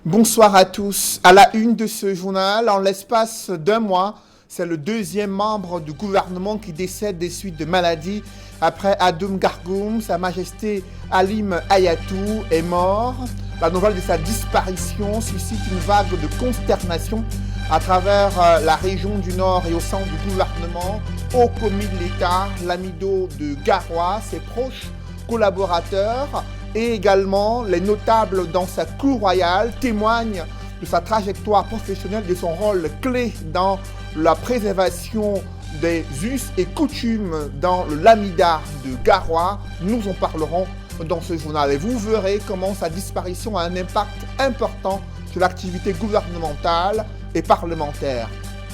Bonsoir à tous. À la une de ce journal, en l'espace d'un mois, c'est le deuxième membre du gouvernement qui décède des suites de maladies. Après Adoum Gargoum, Sa Majesté Halim Hayatou est mort. La nouvelle de sa disparition suscite une vague de consternation à travers la région du Nord et au sein du gouvernement. Au commis de l'État, l'amido de Garoua, ses proches collaborateurs et également les notables dans sa cour royale témoignent de sa trajectoire professionnelle, de son rôle clé dans la préservation des us et coutumes dans le Lamida de Garoua. Nous en parlerons dans ce journal et vous verrez comment sa disparition a un impact important sur l'activité gouvernementale et parlementaire.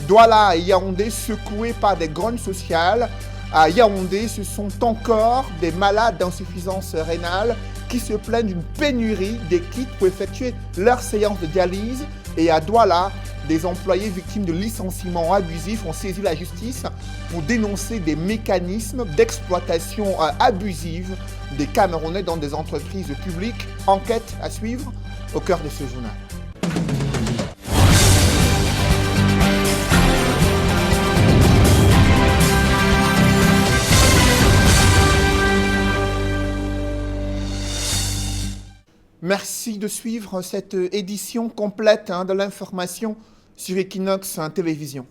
Douala et Yaoundé secoués par des grognes sociales. À Yaoundé, ce sont encore des malades d'insuffisance rénale qui se plaignent d'une pénurie des kits pour effectuer leur séance de dialyse. Et à Douala, des employés victimes de licenciements abusifs ont saisi la justice pour dénoncer des mécanismes d'exploitation abusive des Camerounais dans des entreprises publiques. Enquête à suivre au cœur de ce journal. Merci de suivre cette édition complète de l'information sur Equinox Télévision.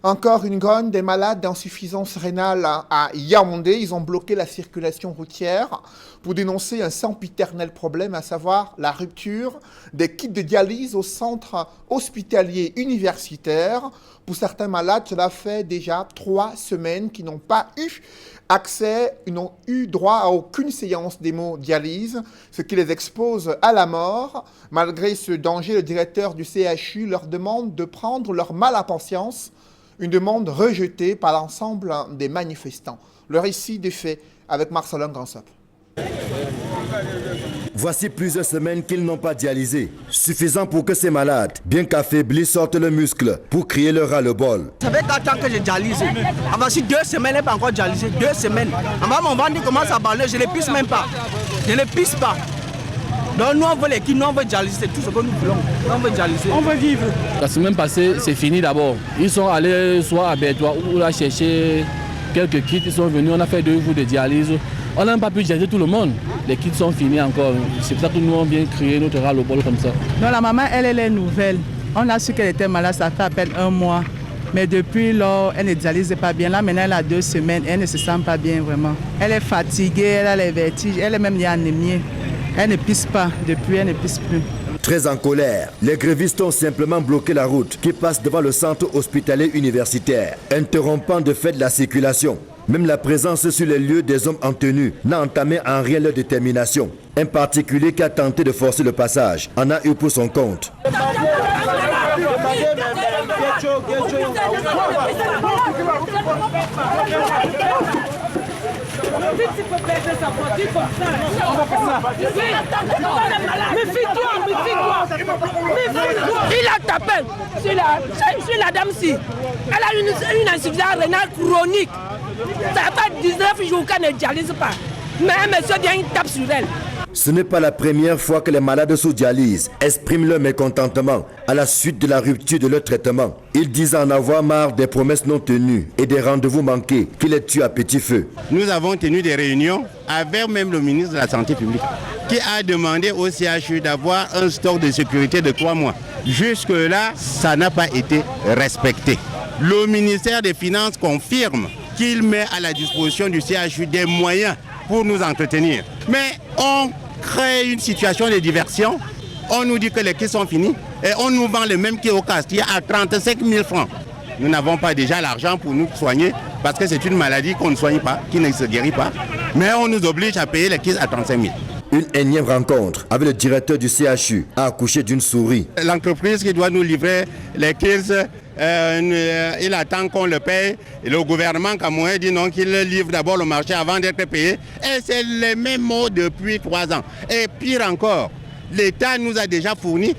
Encore une grogne des malades d'insuffisance rénale à Yaoundé. Ils ont bloqué la circulation routière pour dénoncer un sempiternel problème, à savoir la rupture des kits de dialyse au centre hospitalier universitaire. Pour certains malades, cela fait déjà 3 semaines qu'ils n'ont pas eu accès, ils n'ont eu droit à aucune séance d'hémodialyse, ce qui les expose à la mort. Malgré ce danger, le directeur du CHU leur demande de prendre leur mal à patience, une demande rejetée par l'ensemble des manifestants. Le récit des faits avec Marcelin Gansop. Voici plusieurs semaines qu'ils n'ont pas dialysé, suffisant pour que ces malades, bien qu'affaiblis, sortent le muscle pour crier leur ras-le-bol. Ça fait 4 ans que je dialyse. Voici 2 semaines, elle n'est pas encore dialysée. 2 semaines. Mon ventre commence à baller, je ne les pisse même pas. Je ne les pisse pas. Donc nous on veut les kits, nous on veut dialyser, c'est tout ce que nous voulons. On veut dialyser. On veut vivre. La semaine passée, c'est fini d'abord. Ils sont allés soit à Bédoua ou là chercher quelques kits, ils sont venus, on a fait 2 jours de dialyse. On n'a pas pu dialyser tout le monde. Les kits sont finis encore. C'est pour ça que nous on vient créer notre ras-le-bol comme ça. Non, la maman, elle est nouvelle. On a su qu'elle était malade, ça fait à peine 1 mois. Mais depuis lors, elle ne dialyse pas bien. Là, maintenant, elle a 2 semaines, elle ne se sent pas bien vraiment. Elle est fatiguée, elle a les vertiges, elle est même anémiée. Elle ne pisse pas, depuis elle ne pisse plus. Très en colère, les grévistes ont simplement bloqué la route qui passe devant le centre hospitalier universitaire, interrompant de fait la circulation. Même la présence sur les lieux des hommes en tenue n'a entamé en rien leur détermination. Un particulier qui a tenté de forcer le passage en a eu pour son compte. Il a tapé sur la dame-ci. Elle a une insuffisance rénale chronique. Ça fait 19 jours qu'elle ne dialyse pas. Mais un monsieur vient, il tape sur elle. Ce n'est pas la première fois que les malades sous dialyse expriment leur mécontentement à la suite de la rupture de leur traitement. Ils disent en avoir marre des promesses non tenues et des rendez-vous manqués qui les tuent à petit feu. Nous avons tenu des réunions avec même le ministre de la Santé publique qui a demandé au CHU d'avoir un stock de sécurité de 3 mois. Jusque-là, ça n'a pas été respecté. Le ministère des Finances confirme qu'il met à la disposition du CHU des moyens pour nous entretenir. Mais on crée une situation de diversion, on nous dit que les kits sont finis et on nous vend les mêmes kits au Castilla à 35 000 francs. Nous n'avons pas déjà l'argent pour nous soigner parce que c'est une maladie qu'on ne soigne pas, qui ne se guérit pas. Mais on nous oblige à payer les kits à 35 000. Une énième rencontre avec le directeur du CHU a accouché d'une souris. L'entreprise qui doit nous livrer les kits, il attend qu'on le paye. Et le gouvernement camerounais dit non, qu'il livre d'abord le marché avant d'être payé. Et c'est les mêmes mots depuis 3 ans. Et pire encore, l'État nous a déjà fourni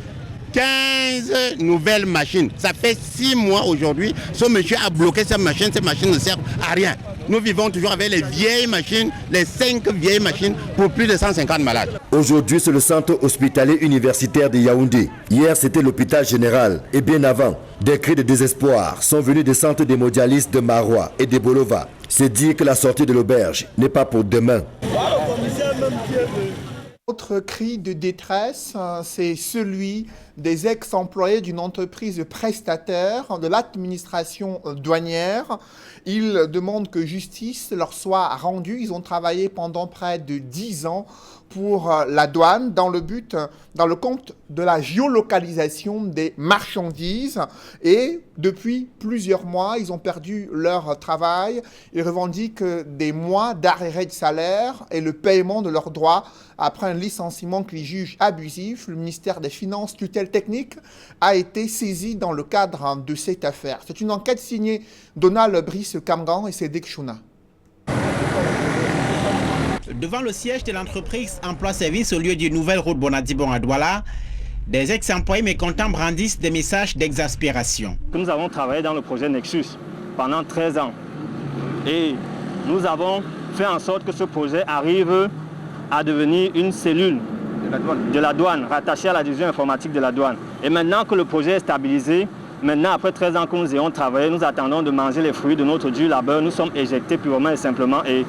15 nouvelles machines. Ça fait 6 mois aujourd'hui. Ce monsieur a bloqué ces machines ne servent à rien. Nous vivons toujours avec les vieilles machines, les 5 vieilles machines pour plus de 150 malades. Aujourd'hui, c'est le centre hospitalier universitaire de Yaoundé. Hier, c'était l'hôpital général. Et bien avant, des cris de désespoir sont venus des centres d'hémodialyse de Marois et de Bolova. C'est dire que la sortie de l'auberge n'est pas pour demain. Autre cri de détresse, c'est celui des ex-employés d'une entreprise prestataire de l'administration douanière. Ils demandent que justice leur soit rendue. Ils ont travaillé pendant près de 10 ans pour la douane dans le compte de la géolocalisation des marchandises. Et depuis plusieurs mois, ils ont perdu leur travail. Ils revendiquent des mois d'arrêt de salaire et le paiement de leurs droits après un licenciement qu'ils jugent abusif. Le ministère des Finances, tutelle technique, a été saisi dans le cadre de cette affaire. C'est une enquête signée Donald Brice-Camgan et Cédric Chouna. Devant le siège de l'entreprise Emploi Service au lieu d'une nouvelle route Bonadibon à Douala, des ex-employés mécontents brandissent des messages d'exaspération. Nous avons travaillé dans le projet Nexus pendant 13 ans et nous avons fait en sorte que ce projet arrive à devenir une cellule de la douane rattachée à la division informatique de la douane. Et maintenant que le projet est stabilisé, maintenant après 13 ans que nous ayons travaillé, nous attendons de manger les fruits de notre dur labeur. Nous sommes éjectés purement et simplement et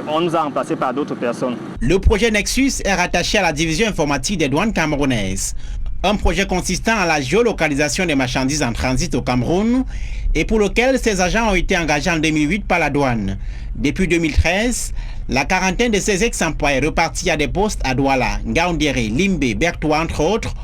on nous a remplacés par d'autres personnes. Le projet Nexus est rattaché à la division informatique des douanes camerounaises. Un projet consistant à la géolocalisation des marchandises en transit au Cameroun et pour lequel ces agents ont été engagés en 2008 par la douane. Depuis 2013, la quarantaine de ces ex-employés repartis à des postes à Douala, Ngaoundéré, Limbé, Bertoua entre autres,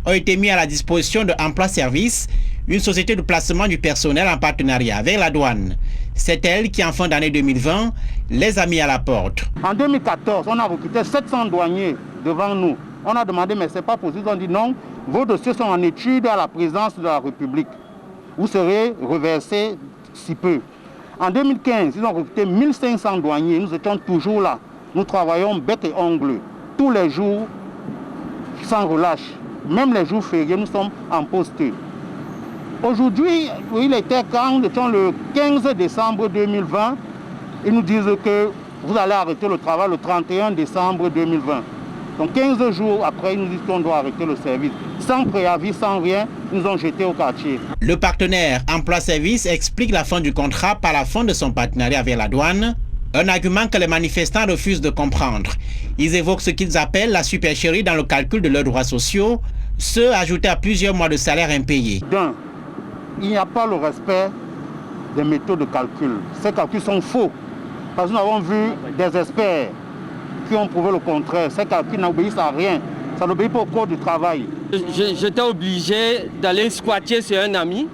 ont été mis à la disposition de Emploi Service, une société de placement du personnel en partenariat avec la douane. C'est elle qui, en fin d'année 2020, les a mis à la porte. En 2014, on a recruté 700 douaniers devant nous. On a demandé, mais ce n'est pas possible. On dit non, vos dossiers sont en étude à la présidence de la République. Vous serez reversés si peu. En 2015, ils ont recruté 1500 douaniers. Nous étions toujours là. Nous travaillons bec et ongle, tous les jours, sans relâche. Même les jours fériés, nous sommes en poste. Aujourd'hui, il était quand nous étions le 15 décembre 2020, ils nous disent que vous allez arrêter le travail le 31 décembre 2020. Donc 15 jours après, ils nous disent qu'on doit arrêter le service. Sans préavis, sans rien, ils nous ont jetés au quartier. Le partenaire Emploi Service explique la fin du contrat par la fin de son partenariat avec la douane, un argument que les manifestants refusent de comprendre. Ils évoquent ce qu'ils appellent la supercherie dans le calcul de leurs droits sociaux, ceux ajoutés à plusieurs mois de salaire impayés. Il n'y a pas le respect des méthodes de calcul. Ces calculs sont faux. Parce que nous avons vu des experts qui ont prouvé le contraire. Ces calculs n'obéissent à rien. Ça n'obéit pas au code du travail. J'étais obligé d'aller squatter sur un ami.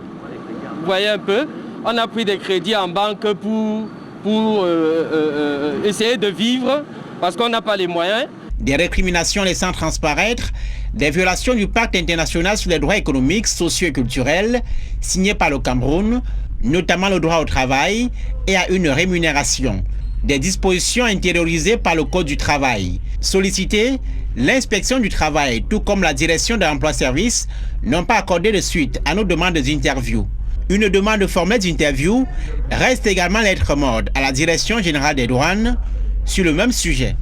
Vous voyez un peu. On a pris des crédits en banque pour essayer de vivre parce qu'on n'a pas les moyens. Des récriminations laissant transparaître des violations du pacte international sur les droits économiques, sociaux et culturels signé par le Cameroun, notamment le droit au travail et à une rémunération. Des dispositions intériorisées par le Code du travail. Sollicité, l'inspection du travail, tout comme la direction de l'emploi-service, n'ont pas accordé de suite à nos demandes d'interview. Une demande formelle d'interview reste également lettre morte à la direction générale des douanes sur le même sujet.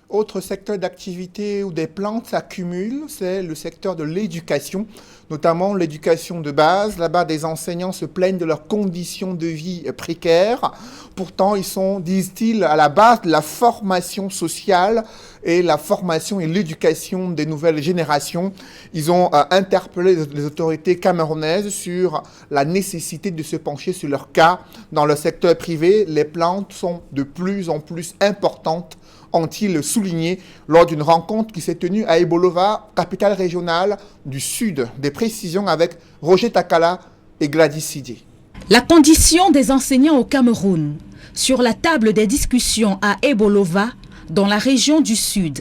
Autre secteur d'activité où des plaintes s'accumulent, c'est le secteur de l'éducation, notamment l'éducation de base. Là-bas, des enseignants se plaignent de leurs conditions de vie précaires. Pourtant, ils sont, disent-ils, à la base de la formation sociale et la formation et l'éducation des nouvelles générations. Ils ont interpellé les autorités camerounaises sur la nécessité de se pencher sur leur cas. Dans le secteur privé, les plaintes sont de plus en plus importantes, ont-ils souligné lors d'une rencontre qui s'est tenue à Ebolova, capitale régionale du Sud. Des précisions avec Roger Takala et Gladys Sidier. La condition des enseignants au Cameroun, sur la table des discussions à Ebolova, dans la région du Sud.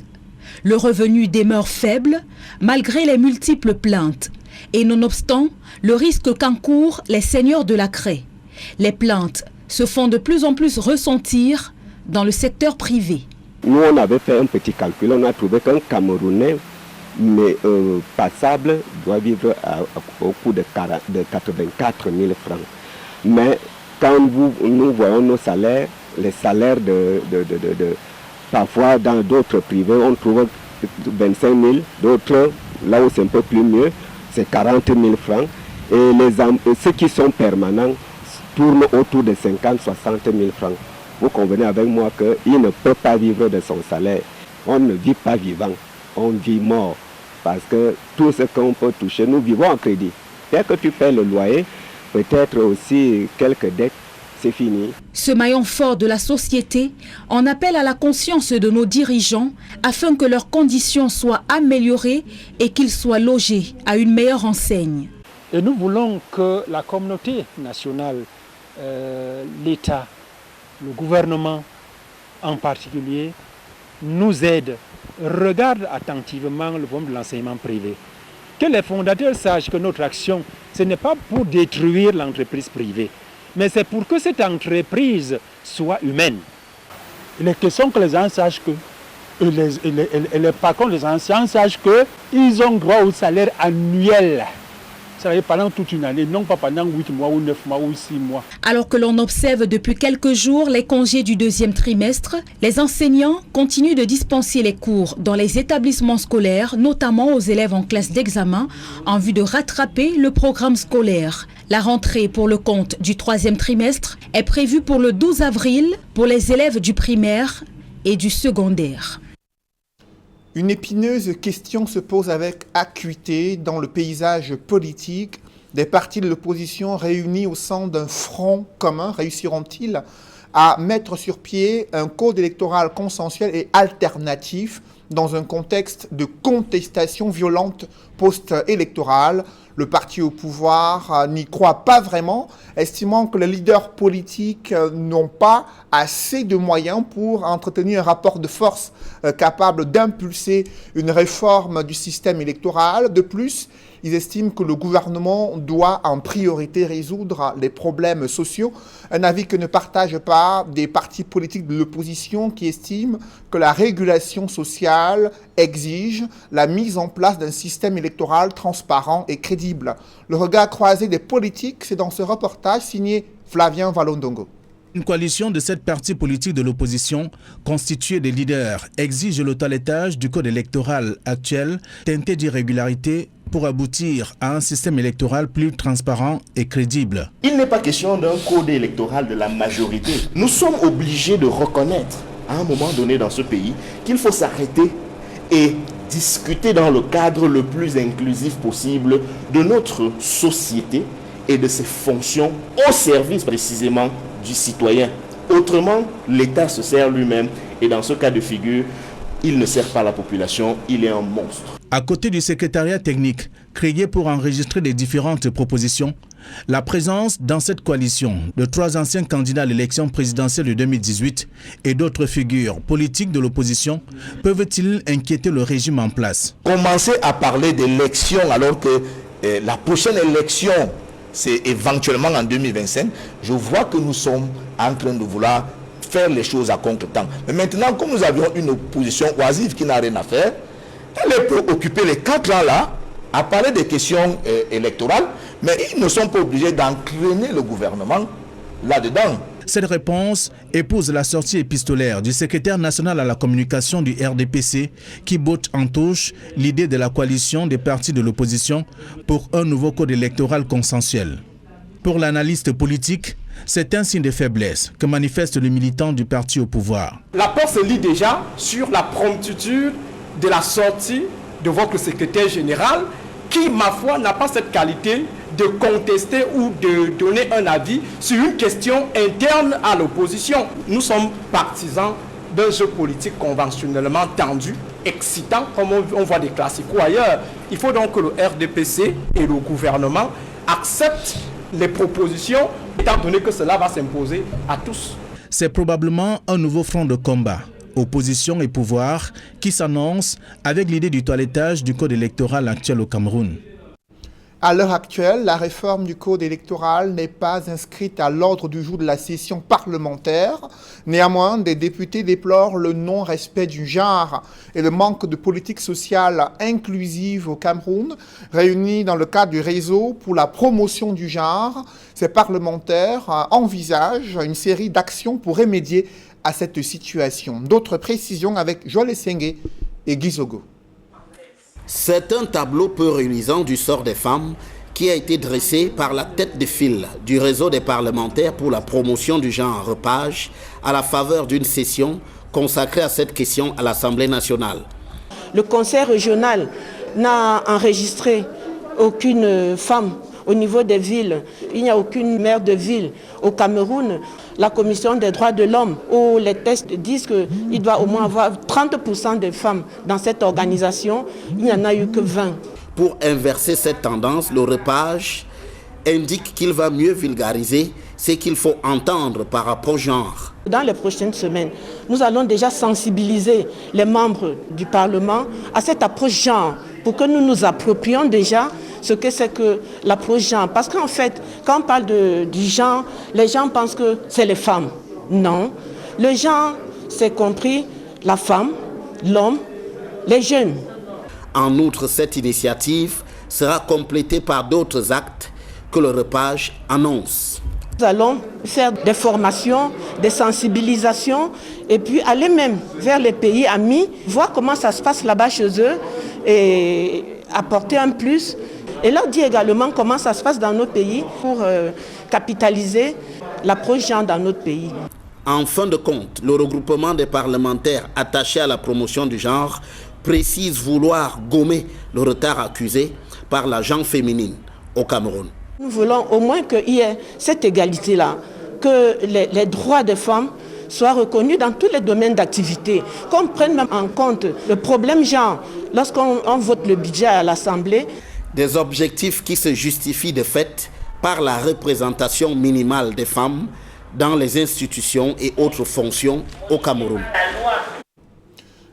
Le revenu demeure faible malgré les multiples plaintes et nonobstant le risque qu'encourent les seigneurs de la craie. Les plaintes se font de plus en plus ressentir dans le secteur privé. Nous, on avait fait un petit calcul, on a trouvé qu'un Camerounais passable doit vivre au coût de 84 000 francs. Mais quand nous voyons nos salaires, les salaires parfois dans d'autres privés, on trouve 25 000, d'autres, là où c'est un peu plus mieux, c'est 40 000 francs. Et ceux qui sont permanents tournent autour de 50 60 000 francs. Vous convenez avec moi qu'il ne peut pas vivre de son salaire. On ne vit pas vivant, on vit mort. Parce que tout ce qu'on peut toucher, nous vivons en crédit. Dès que tu paies le loyer, peut-être aussi quelques dettes, c'est fini. Ce maillon fort de la société en appelle à la conscience de nos dirigeants afin que leurs conditions soient améliorées et qu'ils soient logés à une meilleure enseigne. Et nous voulons que la communauté nationale, l'État, le gouvernement en particulier, nous aide, regarde attentivement le problème de l'enseignement privé. Que les fondateurs sachent que notre action, ce n'est pas pour détruire l'entreprise privée, mais c'est pour que cette entreprise soit humaine. Il est question que les gens sachent que, les patrons des anciens sachent qu'ils ont droit au salaire annuel. Ça veut dire pendant toute une année, non pas pendant 8 mois ou 9 mois ou 6 mois. Alors que l'on observe depuis quelques jours les congés du deuxième trimestre, les enseignants continuent de dispenser les cours dans les établissements scolaires, notamment aux élèves en classe d'examen, en vue de rattraper le programme scolaire. La rentrée pour le compte du troisième trimestre est prévue pour le 12 avril pour les élèves du primaire et du secondaire. Une épineuse question se pose avec acuité dans le paysage politique. Des partis de l'opposition réunis au sein d'un front commun réussiront-ils à mettre sur pied un code électoral consensuel et alternatif dans un contexte de contestation violente post-électorale? Le parti au pouvoir n'y croit pas vraiment, estimant que les leaders politiques n'ont pas assez de moyens pour entretenir un rapport de force capable d'impulser une réforme du système électoral. De plus, ils estiment que le gouvernement doit en priorité résoudre les problèmes sociaux, un avis que ne partagent pas des partis politiques de l'opposition qui estiment que la régulation sociale exige la mise en place d'un système électoral transparent et crédible. Le regard croisé des politiques, c'est dans ce reportage signé Flavien Valondongo. Une coalition de 7 partis politiques de l'opposition, constituée de leaders, exige le toilettage du code électoral actuel, teinté d'irrégularité, pour aboutir à un système électoral plus transparent et crédible. Il n'est pas question d'un code électoral de la majorité. Nous sommes obligés de reconnaître à un moment donné dans ce pays qu'il faut s'arrêter et discuter dans le cadre le plus inclusif possible de notre société et de ses fonctions au service précisément du citoyen. Autrement, l'État se sert lui-même et dans ce cas de figure, il ne sert pas la population, il est un monstre. À côté du secrétariat technique créé pour enregistrer les différentes propositions, la présence dans cette coalition de 3 anciens candidats à l'élection présidentielle de 2018 et d'autres figures politiques de l'opposition peuvent-ils inquiéter le régime en place? Commencer à parler d'élection alors que la prochaine élection, c'est éventuellement en 2025, je vois que nous sommes en train de vouloir faire les choses à contre-temps. Mais maintenant, comme nous avions une opposition oisive qui n'a rien à faire, elle est pour occuper les 4 ans là à parler des questions électorales, mais ils ne sont pas obligés d'entraîner le gouvernement là-dedans. Cette réponse épouse la sortie épistolaire du secrétaire national à la communication du RDPC qui botte en touche l'idée de la coalition des partis de l'opposition pour un nouveau code électoral consensuel. Pour l'analyste politique, c'est un signe de faiblesse que manifeste le militant du parti au pouvoir. La porte se lit déjà sur la promptitude de la sortie de votre secrétaire général qui, ma foi, n'a pas cette qualité de contester ou de donner un avis sur une question interne à l'opposition. Nous sommes partisans d'un jeu politique conventionnellement tendu, excitant, comme on voit des classiques ou ailleurs. Il faut donc que le RDPC et le gouvernement acceptent les propositions, étant donné que cela va s'imposer à tous. C'est probablement un nouveau front de combat, opposition et pouvoir, qui s'annonce avec l'idée du toilettage du code électoral actuel au Cameroun. À l'heure actuelle, la réforme du code électoral n'est pas inscrite à l'ordre du jour de la session parlementaire. Néanmoins, des députés déplorent le non-respect du genre et le manque de politique sociale inclusive au Cameroun. Réunis dans le cadre du réseau pour la promotion du genre, ces parlementaires envisagent une série d'actions pour remédier à cette situation. D'autres précisions avec Joël Essengue et Guy Zogo. C'est un tableau peu réunissant du sort des femmes qui a été dressé par la tête de file du réseau des parlementaires pour la promotion du genre repage à la faveur d'une session consacrée à cette question à l'Assemblée nationale. Le conseil régional n'a enregistré aucune femme au niveau des villes. Il n'y a aucune maire de ville au Cameroun. La commission des droits de l'homme, où les tests disent qu'il doit au moins avoir 30% de femmes dans cette organisation, il n'y en a eu que 20. Pour inverser cette tendance, le repage indique qu'il va mieux vulgariser ce qu'il faut entendre par rapport au genre. Dans les prochaines semaines, nous allons déjà sensibiliser les membres du Parlement à cette approche genre, pour que nous nous approprions déjà ce que c'est que l'approche genre. Parce qu'en fait, quand on parle du genre, les gens pensent que c'est les femmes. Non. Le genre, c'est compris la femme, l'homme, les jeunes. En outre, cette initiative sera complétée par d'autres actes que le repage annonce. Nous allons faire des formations, des sensibilisations et puis aller même vers les pays amis, voir comment ça se passe là-bas chez eux et apporter un plus. Et leur dire également comment ça se passe dans nos pays pour capitaliser l'approche genre dans notre pays. En fin de compte, le regroupement des parlementaires attachés à la promotion du genre précise vouloir gommer le retard accusé par la gente féminine au Cameroun. Nous voulons au moins qu'il y ait cette égalité-là, que les droits des femmes soient reconnus dans tous les domaines d'activité, qu'on prenne même en compte le problème genre lorsqu'on vote le budget à l'Assemblée. Des objectifs qui se justifient de fait par la représentation minimale des femmes dans les institutions et autres fonctions au Cameroun.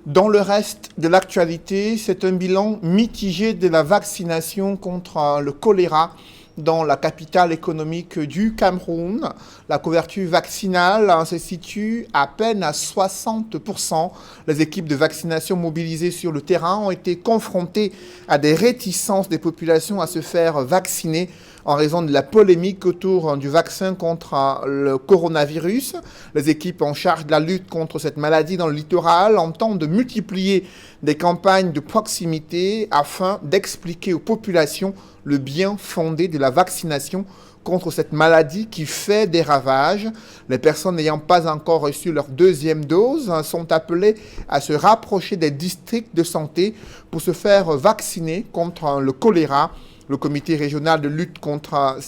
Dans le reste de l'actualité, c'est un bilan mitigé de la vaccination contre le choléra dans la capitale économique du Cameroun. La couverture vaccinale se situe à peine à 60%. Les équipes de vaccination mobilisées sur le terrain ont été confrontées à des réticences des populations à se faire vacciner en raison de la polémique autour du vaccin contre le coronavirus. Les équipes en charge de la lutte contre cette maladie dans le littoral entendent de multiplier des campagnes de proximité afin d'expliquer aux populations le bien fondé de la vaccination contre cette maladie qui fait des ravages. Les personnes n'ayant pas encore reçu leur deuxième dose sont appelées à se rapprocher des districts de santé pour se faire vacciner contre le choléra. Le comité régional de lutte contre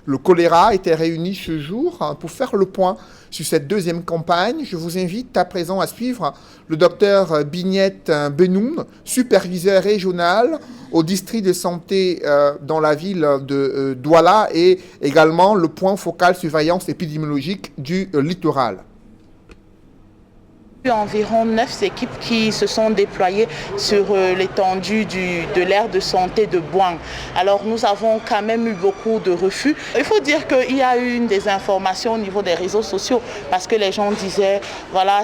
le choléra était réuni ce jour pour faire le point sur cette deuxième campagne. Je vous invite à présent à suivre le docteur Bignette Benoun, superviseur régional au district de santé dans la ville de Douala, et également le point focal surveillance épidémiologique du littoral. Environ 9 équipes qui se sont déployées sur l'étendue de l'aire de santé de Bouang. Alors nous avons quand même eu beaucoup de refus. Il faut dire qu'il y a eu une désinformation au niveau des réseaux sociaux parce que les gens disaient voilà,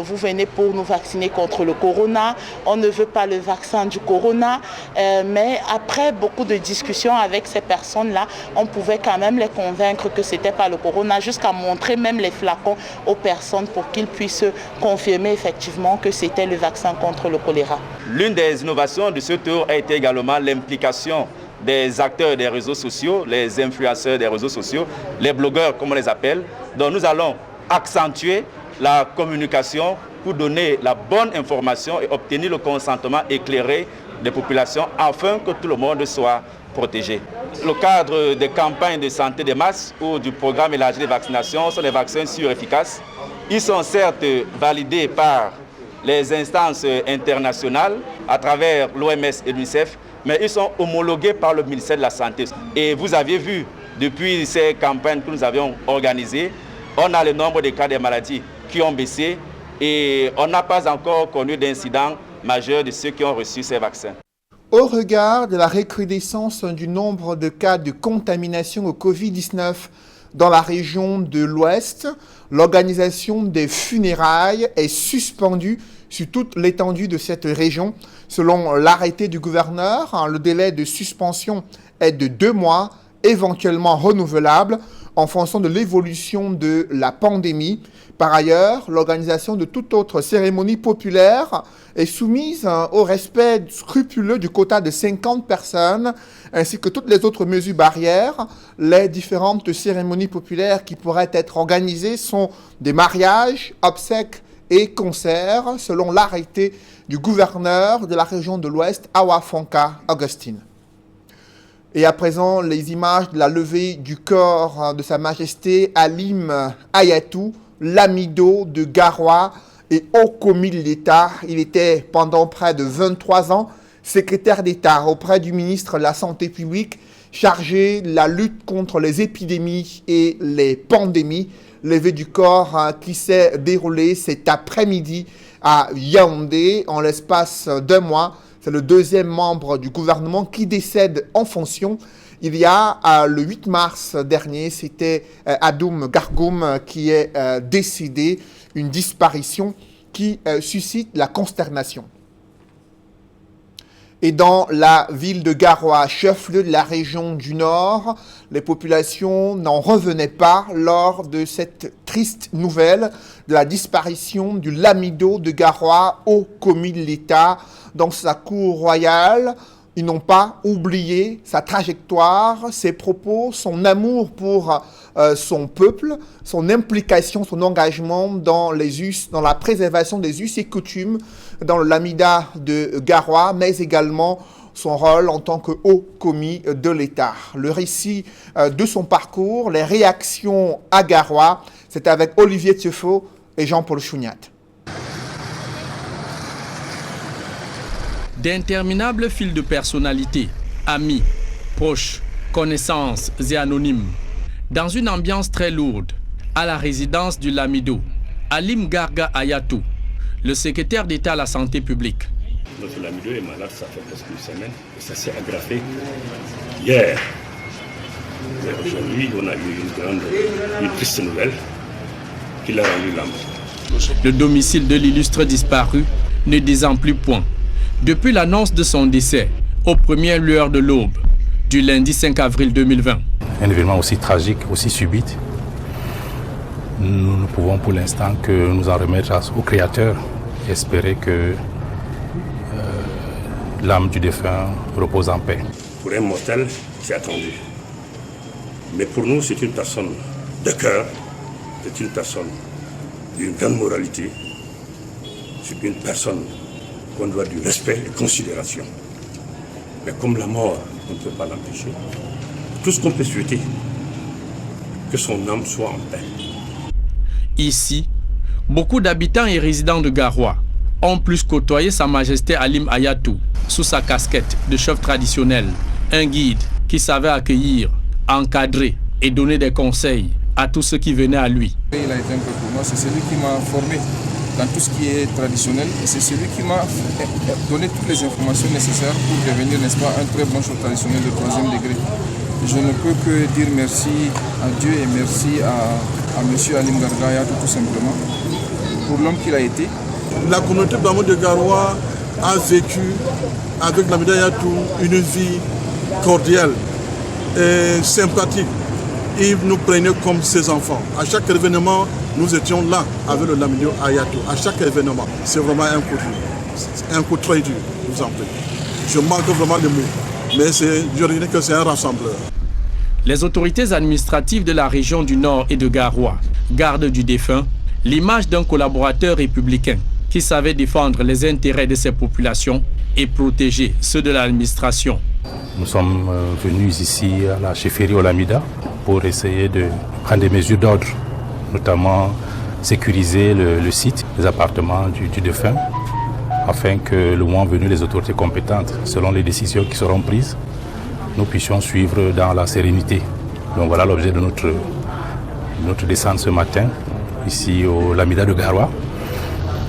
vous venez pour nous vacciner contre le corona, on ne veut pas le vaccin du corona. Mais après beaucoup de discussions avec ces personnes-là, on pouvait quand même les convaincre que ce n'était pas le corona, jusqu'à montrer même les flacons aux personnes pour qu'ils puissent confirmer effectivement que c'était le vaccin contre le choléra. L'une des innovations de ce tour a été également l'implication des acteurs des réseaux sociaux, les influenceurs des réseaux sociaux, les blogueurs comme on les appelle. Donc nous allons accentuer la communication pour donner la bonne information et obtenir le consentement éclairé des populations afin que tout le monde soit protégé. Le cadre des campagnes de santé de masse ou du programme élargi de vaccination sont des vaccins sûrs et efficaces. Ils sont certes validés par les instances internationales à travers l'OMS et l'UNICEF, mais ils sont homologués par le ministère de la Santé. Et vous avez vu, depuis ces campagnes que nous avions organisées, on a le nombre de cas de maladies qui ont baissé et on n'a pas encore connu d'incidents majeurs de ceux qui ont reçu ces vaccins. Au regard de la recrudescence du nombre de cas de contamination au Covid-19 dans la région de l'Ouest, l'organisation des funérailles est suspendue sur toute l'étendue de cette région. Selon l'arrêté du gouverneur, le délai de suspension est de 2 mois, éventuellement renouvelable en fonction de l'évolution de la pandémie. Par ailleurs, l'organisation de toute autre cérémonie populaire est soumise au respect scrupuleux du quota de 50 personnes, ainsi que toutes les autres mesures barrières. Les différentes cérémonies populaires qui pourraient être organisées sont des mariages, obsèques et concerts, selon l'arrêté du gouverneur de la région de l'Ouest, Awafonka Augustine. Et à présent, les images de la levée du corps de Sa Majesté Halim Hayatou, Lamido de Garoua et haut commis de l'État. Il était pendant près de 23 ans secrétaire d'État auprès du ministre de la Santé publique chargé de la lutte contre les épidémies et les pandémies. Levée du corps qui s'est déroulée cet après-midi à Yaoundé en l'espace d'1 mois. C'est le 2e membre du gouvernement qui décède en fonction. Il y a le 8 mars dernier, c'était Adoum Gargoum qui est décédé, une disparition qui suscite la consternation. Et dans la ville de Garoua, chef-lieu de la région du Nord, les populations n'en revenaient pas lors de cette triste nouvelle de la disparition du Lamido de Garoua, haut commis de l'État, dans sa cour royale. Ils n'ont pas oublié sa trajectoire, ses propos, son amour pour son peuple, son implication, son engagement dans la préservation des us et coutumes dans le Lamida de Garoua, mais également son rôle en tant que haut commis de l'État. Le récit de son parcours, les réactions à Garoua, c'est avec Olivier Thiefo et Jean-Paul Chouniat. D'interminables fils de personnalités, amis, proches, connaissances et anonymes. Dans une ambiance très lourde, à la résidence du Lamido, Halim Garga Hayatou, le secrétaire d'État à la santé publique. Notre Lamido est malade, ça fait presque une semaine, et ça s'est aggravé hier. Mais aujourd'hui, on a eu une triste nouvelle qu'il a rendu l'âme. Le domicile de l'illustre disparu ne disant plus point. Depuis l'annonce de son décès, aux premières lueurs de l'aube, du lundi 5 avril 2020. Un événement aussi tragique, aussi subit, nous ne pouvons pour l'instant que nous en remettre au Créateur et espérer que l'âme du défunt repose en paix. Pour un mortel, c'est attendu. Mais pour nous, c'est une personne de cœur, c'est une personne d'une grande moralité, c'est une personne qu'on doit du respect et considération. Mais comme la mort, on ne peut pas l'empêcher. Tout ce qu'on peut souhaiter, que son âme soit en paix. Ici, beaucoup d'habitants et résidents de Garoua ont plus côtoyé Sa Majesté Halim Hayatou sous sa casquette de chef traditionnel, un guide qui savait accueillir, encadrer et donner des conseils à tous ceux qui venaient à lui. Il a été un peu pour moi, c'est celui qui m'a formé dans tout ce qui est traditionnel et c'est celui qui m'a donné toutes les informations nécessaires pour devenir, n'est-ce pas, un très bon chef traditionnel de 3e degré. Je ne peux que dire merci à Dieu et merci à M. Halim Garga Hayatou tout simplement pour l'homme qu'il a été. La communauté Bamou de Garoua a vécu avec Lamida Hayatou une vie cordiale et sympathique. Il nous prenait comme ses enfants. À chaque événement, nous étions là avec le Lamido Hayatou. À chaque événement, c'est vraiment un coup dur. Un coup très dur, je vous en prie. Je manque vraiment de mots, mais je dirais que c'est un rassembleur. Les autorités administratives de la région du Nord et de Garoua gardent du défunt l'image d'un collaborateur républicain qui savait défendre les intérêts de ses populations et protéger ceux de l'administration. Nous sommes venus ici à la chefferie Olamida pour essayer de prendre des mesures d'ordre, notamment sécuriser le site, les appartements du défunt, afin que le moment venu, les autorités compétentes, selon les décisions qui seront prises, nous puissions suivre dans la sérénité. Donc voilà l'objet de notre descente ce matin, ici au Lamida de Garoua,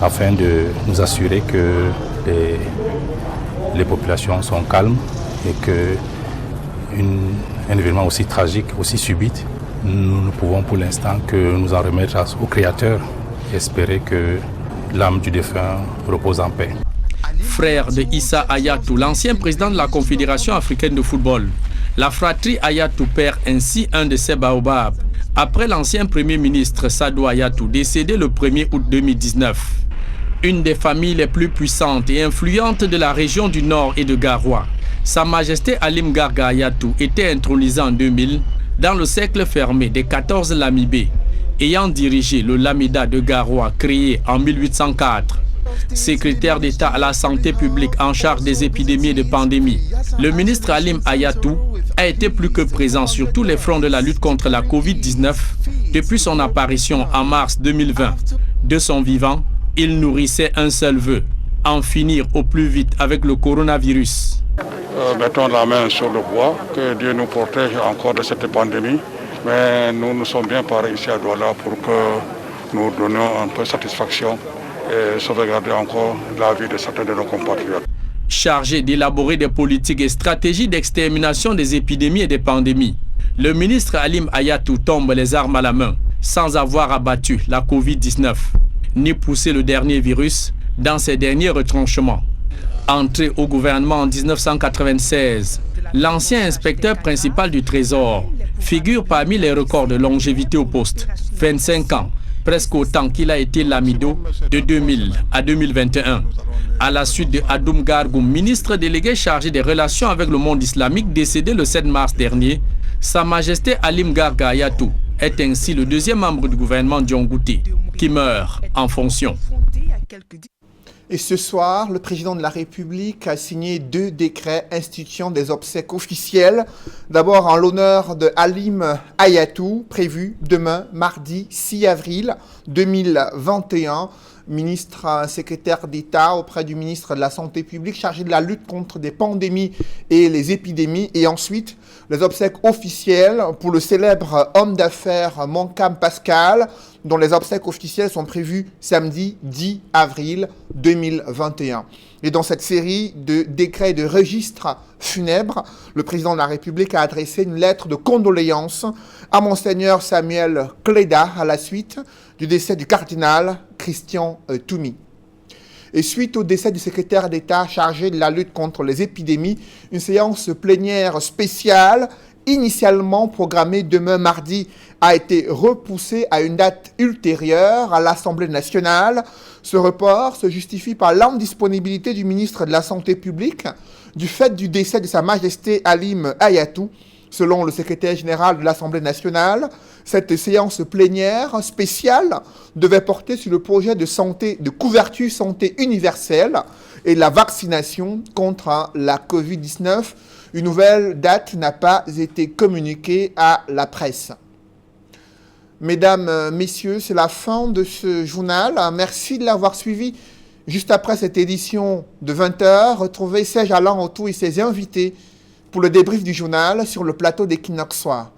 afin de nous assurer que les populations sont calmes et qu'un événement aussi tragique, aussi subite, nous ne pouvons pour l'instant que nous en remettre au Créateur et espérer que l'âme du défunt repose en paix. Frère de Issa Hayatou, l'ancien président de la Confédération africaine de football, la fratrie Hayatou perd ainsi un de ses baobabs, après l'ancien premier ministre Sadou Hayatou, décédé le 1er août 2019. Une des familles les plus puissantes et influentes de la région du Nord et de Garoua, Sa Majesté Alim Garga Hayatou était intronisé en 2000 dans le cercle fermé des 14 Lamibés, ayant dirigé le Lamida de Garoua créé en 1804. Secrétaire d'État à la santé publique en charge des épidémies et de pandémies, le ministre Alim Hayatou a été plus que présent sur tous les fronts de la lutte contre la Covid-19 depuis son apparition en mars 2020. De son vivant, il nourrissait un seul vœu, en finir au plus vite avec le coronavirus. Mettons la main sur le bois, que Dieu nous protège encore de cette pandémie. Mais nous sommes bien parés ici à Douala pour que nous donnions un peu de satisfaction et sauvegarder encore la vie de certains de nos compatriotes. Chargé d'élaborer des politiques et stratégies d'extermination des épidémies et des pandémies, le ministre Alim Hayatou tombe les armes à la main, sans avoir abattu la Covid-19, ni poussé le dernier virus dans ses derniers retranchements. Entré au gouvernement en 1996, l'ancien inspecteur principal du Trésor figure parmi les records de longévité au poste, 25 ans, presque autant qu'il a été Lamido de 2000 à 2021. À la suite de Adoum Gargoum, ministre délégué chargé des relations avec le monde islamique, décédé le 7 mars dernier, Sa Majesté Alim Garga Hayatou est ainsi le deuxième membre du gouvernement Diongouté qui meurt en fonction. Et ce soir, le président de la République a signé 2 décrets instituant des obsèques officielles. D'abord en l'honneur de Alim Hayatou, prévu demain, mardi 6 avril 2021. Ministre secrétaire d'État auprès du ministre de la Santé publique chargé de la lutte contre des pandémies et les épidémies. Et ensuite, les obsèques officielles pour le célèbre homme d'affaires Moncam Pascal, dont les obsèques officielles sont prévues samedi 10 avril 2021. Et dans cette série de décrets et de registres funèbres, le président de la République a adressé une lettre de condoléances à Monseigneur Samuel Cléda à la suite du décès du cardinal Christian Toumi. Et suite au décès du secrétaire d'État chargé de la lutte contre les épidémies, une séance plénière spéciale initialement programmée demain mardi a été repoussée à une date ultérieure à l'Assemblée nationale. Ce report se justifie par l'indisponibilité du ministre de la Santé publique du fait du décès de Sa Majesté Alim Hayatou. Selon le secrétaire général de l'Assemblée nationale, cette séance plénière spéciale devait porter sur le projet de couverture santé universelle et la vaccination contre la Covid-19. Une nouvelle date n'a pas été communiquée à la presse. Mesdames, Messieurs, c'est la fin de ce journal. Merci de l'avoir suivi. Juste après cette édition de 20h, retrouvez Serge Alain Autou et ses invités pour le débrief du journal sur le plateau d'Equinox Soir.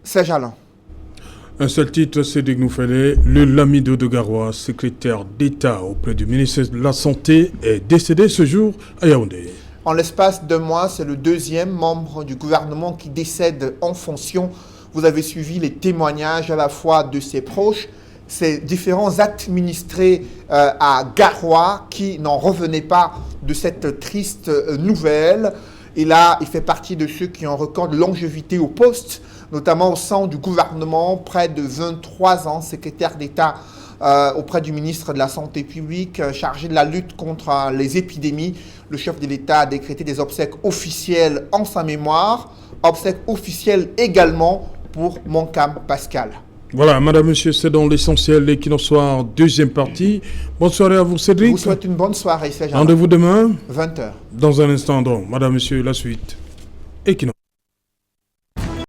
Serge Alain. Un seul titre, Cédric Nouffelé, le Lamido de Garoua, secrétaire d'État auprès du ministre de la Santé, est décédé ce jour à Yaoundé. En l'espace de mois, c'est le deuxième membre du gouvernement qui décède en fonction. Vous avez suivi les témoignages à la fois de ses proches, ces différents administrés à Garoua qui n'en revenaient pas de cette triste nouvelle. Et là, il fait partie de ceux qui ont un record de longévité au poste, notamment au sein du gouvernement, près de 23 ans, secrétaire d'État auprès du ministre de la Santé publique, chargé de la lutte contre les épidémies. Le chef de l'État a décrété des obsèques officielles en sa mémoire, obsèques officielles également pour Moncam Pascal. Voilà, madame, monsieur, c'est dans l'essentiel d'Equinox Soir, deuxième partie. Bonne soirée à vous, Cédric. Je vous souhaite une bonne soirée, Serge. Rendez-vous demain. 20h. Dans un instant, donc, madame, monsieur, la suite. Equinox.